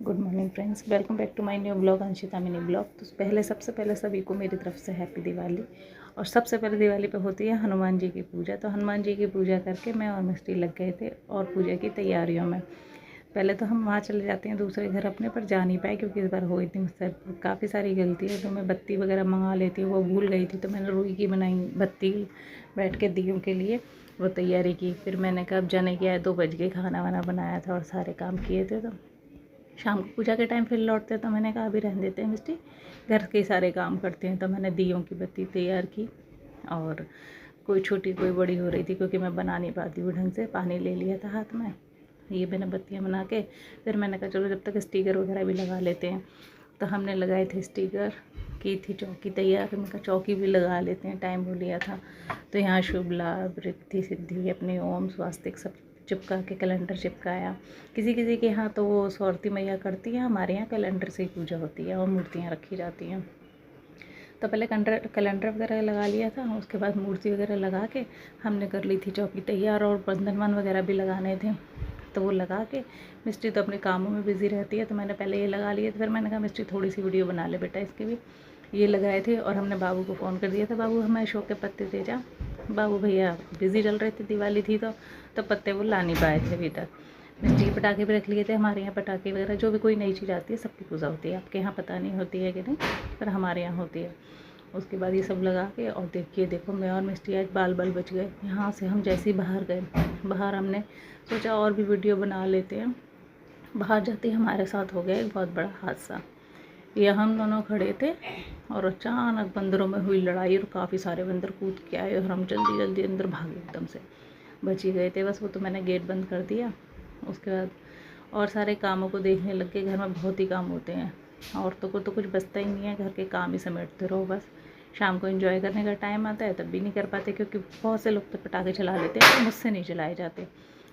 Good morning friends, welcome back to my new blog Anshita mini blog. तो सबसे पहले सभी को मेरी तरफ से हैप्पी दिवाली। और सबसे पहले दिवाली पे होती है हनुमान जी की पूजा। तो हनुमान जी की पूजा करके मैं और मिस्टी लग गए थे और पूजा की तैयारियों में। पहले तो हम वहाँ चले जाते हैं दूसरे घर अपने, पर जा नहीं पाए क्योंकि इस बार हो थी मुझसे काफ़ी सारी गलती है। तो मैं बत्ती वगैरह मंगा लेती हूँ, वो भूल गई थी। तो मैंने रुई की बनाई बत्ती, बैठ के दियों के लिए वो तैयारी की। फिर मैंने कहा अब जाने क्या है, 2 बज गए, खाना वाना बनाया था और सारे काम किए थे। तो शाम को पूजा के टाइम फिर लौटते, तो मैंने कहा अभी रहने देते हैं मिस्टी, घर के सारे काम करते हैं। तो मैंने दियों की बत्ती तैयार की और कोई छोटी कोई बड़ी हो रही थी क्योंकि मैं बना नहीं पाती हूँ ढंग से। पानी ले लिया था हाथ में, ये मैंने बत्तियाँ बना के फिर मैंने कहा चलो जब तक स्टिकर वगैरह भी लगा लेते हैं। तो हमने लगाए थे स्टिकर, की थी चौकी तैयार। मैं कहा चौकी भी लगा लेते हैं, टाइम हो लिया था। तो यहाँ शुभ लाभ रिद्धि सिद्धि अपने ओम स्वास्तिक सब चिपका के कैलेंडर चिपकाया। किसी किसी के यहाँ तो वो सौरती मैया करती है, हमारे यहाँ कैलेंडर से ही पूजा होती है और मूर्तियाँ रखी जाती हैं। तो पहले कैलेंडर वगैरह लगा लिया था, उसके बाद मूर्ति वगैरह लगा के हमने कर ली थी चौकी तैयार। और बंधन वगैरह भी लगाने थे, तो वो लगा के मिस्टी तो अपने कामों में बिज़ी रहती है। तो मैंने पहले ये लगा लिए थे, फिर मैंने कहा मिस्टी थोड़ी सी वीडियो बना ले बेटा इसकी भी। ये लगाए थे और हमने बाबू को फ़ोन कर दिया था, बाबू हमें अशोक के पत्ते दे जा। बाबू भैया बिज़ी चल रहे थे, दिवाली थी तो पत्ते वो ला नहीं पाए थे अभी तक। मिस्टी पटाखे भी रख लिए थे। हमारे यहाँ पटाखे वगैरह जो भी कोई नई चीज़ आती है सबकी पूजा होती है। आपके यहाँ पता नहीं होती है कि नहीं, पर हमारे यहाँ होती है। उसके बाद ये सब लगा के और देखो मैं और मिस्टी आज बाल बच गए। यहाँ से हम जैसे ही बाहर गए, बाहर हमने सोचा और भी वीडियो बना लेते हैं। बाहर जाते ही हमारे साथ हो गया एक बहुत बड़ा हादसा। ये हम दोनों खड़े थे और अचानक बंदरों में हुई लड़ाई और काफ़ी सारे बंदर कूद के आए और हम जल्दी जल्दी अंदर भागे, एकदम से बच ही गए थे बस। वो तो मैंने गेट बंद कर दिया। उसके बाद और सारे कामों को देखने लग गए। घर में बहुत ही काम होते हैं, औरतों को तो कुछ बचता ही नहीं है, घर के काम ही समेटते रहो बस। शाम को एंजॉय करने का टाइम आता है तब भी नहीं कर पाते क्योंकि बहुत से लोग तो पटाखे चला लेते हैं, तो मुझसे नहीं चलाए जाते।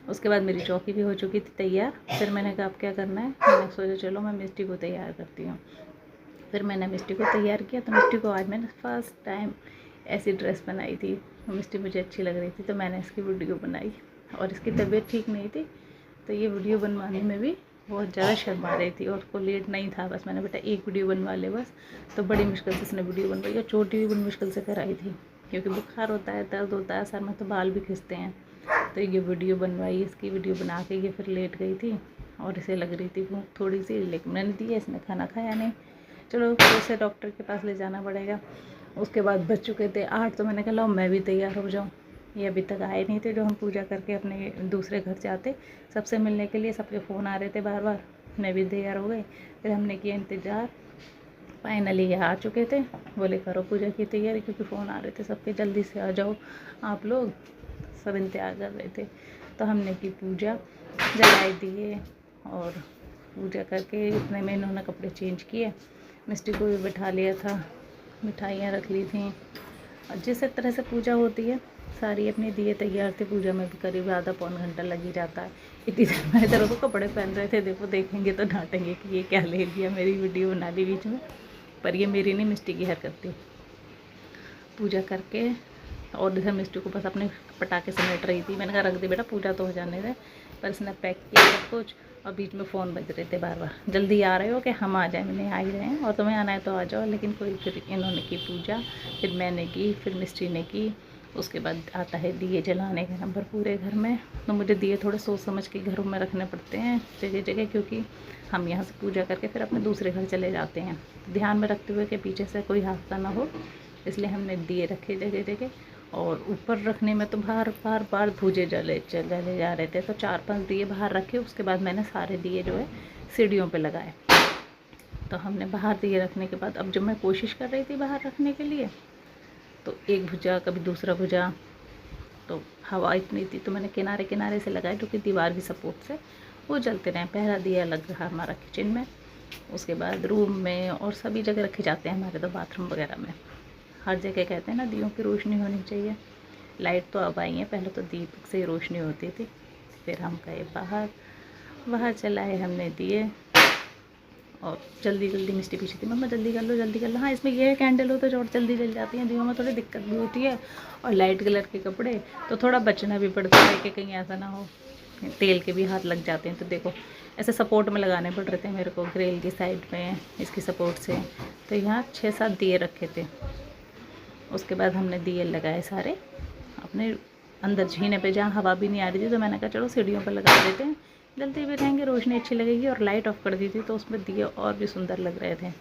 उसके बाद मेरी चौकी भी हो चुकी थी तैयार। फिर मैंने कहा अब क्या करना है, मैंने सोचा चलो मैं मिस्टी को तैयार करती हूँ। फिर मैंने मिस्टी को तैयार किया। तो मिस्टी को आज मैंने फर्स्ट टाइम ऐसी ड्रेस बनाई थी। मिस्टी मुझे अच्छी लग रही थी तो मैंने इसकी वीडियो बनाई। और इसकी तबीयत ठीक नहीं थी तो ये वीडियो बनवाने में भी बहुत ज़्यादा शर्मा रही थी और उसको लेट नहीं था। बस मैंने बेटा एक वीडियो बनवा ले बस। तो बड़ी मुश्किल से इसने वीडियो बनवाई और चोटी भी बड़ी मुश्किल से कराई थी क्योंकि बुखार होता है, दर्द होता है सर में, तो बाल भी खिंचते हैं। तो ये वीडियो बनवाई, इसकी वीडियो बना के ये फिर लेट गई थी और इसे लग रही थी भूख थोड़ी सी, लेकिन मैंने दिया, इसने खाना खाया नहीं। चलो फिर से डॉक्टर के पास ले जाना पड़ेगा। उसके बाद बज चुके थे 8। तो मैंने कहा लो मैं भी तैयार हो जाऊँ। ये अभी तक आए नहीं थे जो हम पूजा करके अपने दूसरे घर जाते, सबसे मिलने के लिए सबके फ़ोन आ रहे थे बार बार। मैं भी तैयार हो गई। फिर हमने किया इंतज़ार, फाइनली ये आ चुके थे। बोले करो पूजा की तैयारी क्योंकि फ़ोन आ रहे थे सबके, जल्दी से आ जाओ आप लोग। सब इंतज़ार कर रहे थे। तो हमने की पूजा, जलाए दिए और पूजा करके इतने में इन्होंने कपड़े चेंज किए। मिस्टी को भी बैठा लिया था, मिठाइयाँ रख ली थी। और जिस तरह से पूजा होती है सारी अपने दिए तैयार थे। पूजा में भी करीब आधा पौन घंटा लग ही जाता है। इतनी देर में इधर को कपड़े पहन रहे थे, देखो देखेंगे तो डांटेंगे कि ये क्या ले लिया, मेरी वीडियो बना ली बीच में। पर ये मेरी नहीं, मिस्टी की हरकत थी। पूजा करके और इधर मिस्टी को बस अपने पटाखे समेट रही थी। मैंने कहा रख दे बेटा, पूजा तो हो जाने दे। पर इसने पैक किया सब कुछ और बीच में फ़ोन बज रहे थे बार बार, जल्दी आ रहे हो कि हम आ जाए। मैंने आ ही रहे हैं और तुम्हें आना है तो आ जाओ। लेकिन कोई, फिर इन्होंने की पूजा, फिर मैंने की, फिर मिस्टी ने की। उसके बाद आता है दिए जलाने का नंबर पूरे घर में। तो मुझे दिए थोड़े सोच समझ के घरों में रखने पड़ते हैं जगह जगह, क्योंकि हम यहाँ से पूजा करके फिर अपने दूसरे घर चले जाते हैं, ध्यान में रखते हुए कि पीछे से कोई हादसा ना हो। इसलिए हमने दिए रखे जगह जगह। और ऊपर रखने में तो बार भूजे जले जा रहे थे, तो 4-5 दिए बाहर रखे। उसके बाद मैंने सारे दिए जो है सीढ़ियों पे लगाए। तो हमने बाहर दिए रखने के बाद अब जब मैं कोशिश कर रही थी बाहर रखने के लिए, तो एक भुजा कभी दूसरा भुजा, तो हवा इतनी थी तो मैंने किनारे किनारे से लगाए जो कि दीवार की सपोर्ट से वो जलते रहे। पहला दिया लग रहा हमारा किचन में, उसके बाद रूम में और सभी जगह रखे जाते हैं हमारे, तो बाथरूम वगैरह में हर जगह कहते हैं ना दियों की रोशनी होनी चाहिए। लाइट तो अब आई है, पहले तो दीपक से ही रोशनी होती थी। फिर हम गए बाहर चलाए हमने दिए और जल्दी मिस्टी पीछे थी, मम्मा जल्दी कर लो। हाँ इसमें ये कैंडल हो तो और जल्दी जल जाती हैं, दियों में थोड़ी दिक्कत भी होती है। और लाइट कलर के कपड़े तो थोड़ा बचना भी पड़ता है कि कहीं ऐसा ना हो तेल के भी हाथ लग जाते हैं। तो देखो ऐसे सपोर्ट में लगाने पड़ रहे थे मेरे को, ग्रिल की साइड में इसकी सपोर्ट से। तो यहाँ 6-7 दिए रखे थे। उसके बाद हमने दिए लगाए सारे अपने अंदर झीने पे, जहाँ हवा भी नहीं आ रही थी। तो मैंने कहा चलो सीढ़ियों पर लगा देते हैं, जलते भी रहेंगे, रोशनी अच्छी लगेगी। और लाइट ऑफ कर दी थी तो उसमें दिए और भी सुंदर लग रहे थे।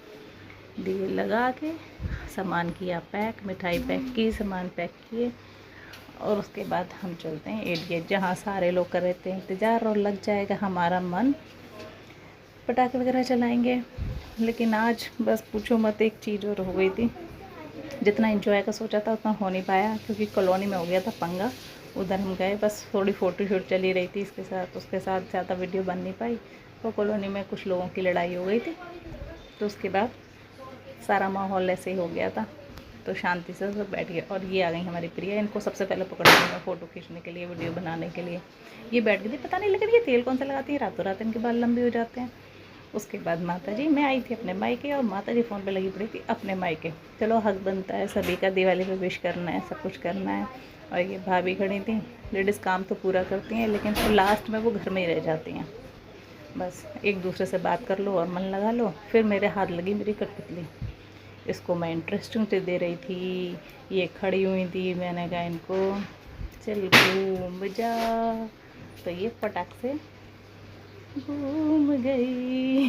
दिए लगा के सामान किया पैक, मिठाई पैक की, सामान पैक किए। और उसके बाद हम चलते हैं 8 गेट, जहाँ सारे लोग कर रहे थे इंतज़ार, और लग जाएगा हमारा मन, पटाखे वगैरह चलाएंगे। लेकिन आज बस पूछो मत, एक चीज़ और हो गई थी। जितना एंजॉय का सोचा था उतना हो नहीं पाया, क्योंकि कॉलोनी में हो गया था पंगा। उधर हम गए, बस थोड़ी फ़ोटो शूट चली रही थी इसके साथ, उसके साथ ज़्यादा वीडियो बन नहीं पाई। तो कॉलोनी में कुछ लोगों की लड़ाई हो गई थी, तो उसके बाद सारा माहौल ऐसे ही हो गया था। तो शांति से सब बैठ गए। और ये आ गई हमारी प्रिया, इनको सबसे पहले पकड़ लिया फ़ोटो खींचने के लिए, वीडियो बनाने के लिए। ये बैठ गई थी, पता नहीं लेकिन ये तेल कौन सा लगाती है, रातों रात इनके बाल लंबे हो जाते हैं। उसके बाद माता जी, मैं आई थी अपने मायके और माता जी फ़ोन पे लगी पड़ी थी अपने मायके। चलो हक बनता है सभी का, दिवाली पे विश करना है, सब कुछ करना है। और ये भाभी खड़ी थी। लेडीज़ काम तो पूरा करती हैं, लेकिन फिर लास्ट में वो घर में ही रह जाती हैं। बस एक दूसरे से बात कर लो और मन लगा लो। फिर मेरे हाथ लगी मेरी कठपुतली, इसको मैं इंटरेस्टिंग से दे रही थी। ये खड़ी हुई थी, मैंने कहा इनको चल घूम जा, तो ये फटाक से घूम गई।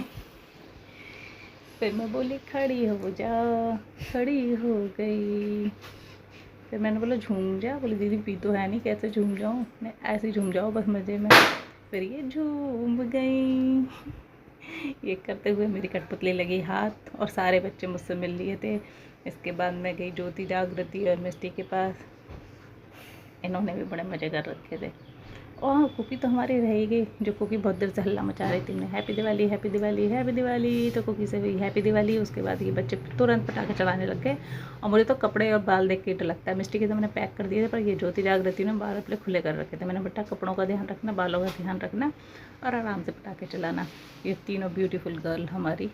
फिर मैं बोली खड़ी हो जा, खड़ी हो गई। फिर मैंने बोला झूम जा, बोली दीदी पी तो है नहीं, कैसे झूम जाऊँ, मैं ऐसे झूम जाओ बस मज़े में। फिर ये झूम गई। ये करते हुए मेरी कठपुतली लगी हाथ, और सारे बच्चे मुझसे मिल लिए थे। इसके बाद मैं गई ज्योति जागृति और मिस्टी के पास। इन्होंने भी बड़े मज़े कर रखे थे। और कुकी तो हमारी रह ही गई, जो कुकी बहुत देर से हल्ला मचा रही थी, मैं happy Diwali happy Diwali happy Diwali. तो कुकी से हुई हैप्पी दिवाली। उसके बाद ये बच्चे तुरंत पटाखे चलाने लग गए। और मुझे तो कपड़े और बाल देख के डर लगता है। मिस्टी के तो मैंने पैक कर दिए थे, पर ये ज्योति जागृति ने बाल अपने खुले कर रखे थे। मैंने बेटा कपड़ों का ध्यान रखना, बालों का ध्यान रखना, और आराम से पटाखे चलाना। ये तीनों ब्यूटीफुल गर्ल हमारी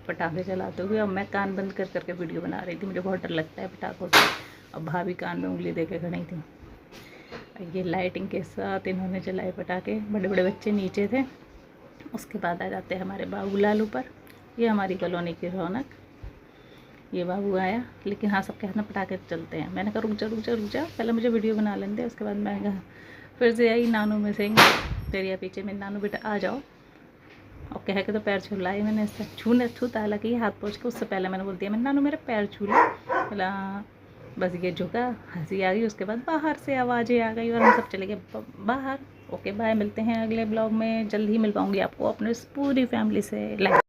पटाखे चलाते हुए, और मैं कान बंद कर करके वीडियो बना रही थी, मुझे बहुत डर लगता है पटाखों से। और भाभी कान में उंगली दे के खड़ी थी। ये लाइटिंग के साथ इन्होंने जलाए पटाखे, बड़े बड़े बच्चे नीचे थे। उसके बाद आ जाते हैं हमारे बाबू लाल ऊपर। ये हमारी कॉलोनी की रौनक। ये बाबू आया, लेकिन हाँ सबके हाथ में पटाखे चलते हैं। मैंने कहा रुक जा रुक जा रुक जा, पहले मुझे वीडियो बना लेने दे। उसके बाद मैं कहा, फिर से आई नानू में से, फिर या पीछे में नानू बेटा आ जाओ। और कह के तो पैर छू लाए मैंने, इससे छूता, हालांकि हाथ पहुँच के उससे पहले मैंने बोल दिया, मैंने नानू मेरे पैर छू ला। बोला बस ये झुका, हंसी आ गई। उसके बाद बाहर से आवाज़ें आ गई और हम सब चले गए बाहर। ओके बाय, मिलते हैं अगले ब्लॉग में, जल्द ही मिल पाऊँगी आपको अपने पूरी फैमिली से।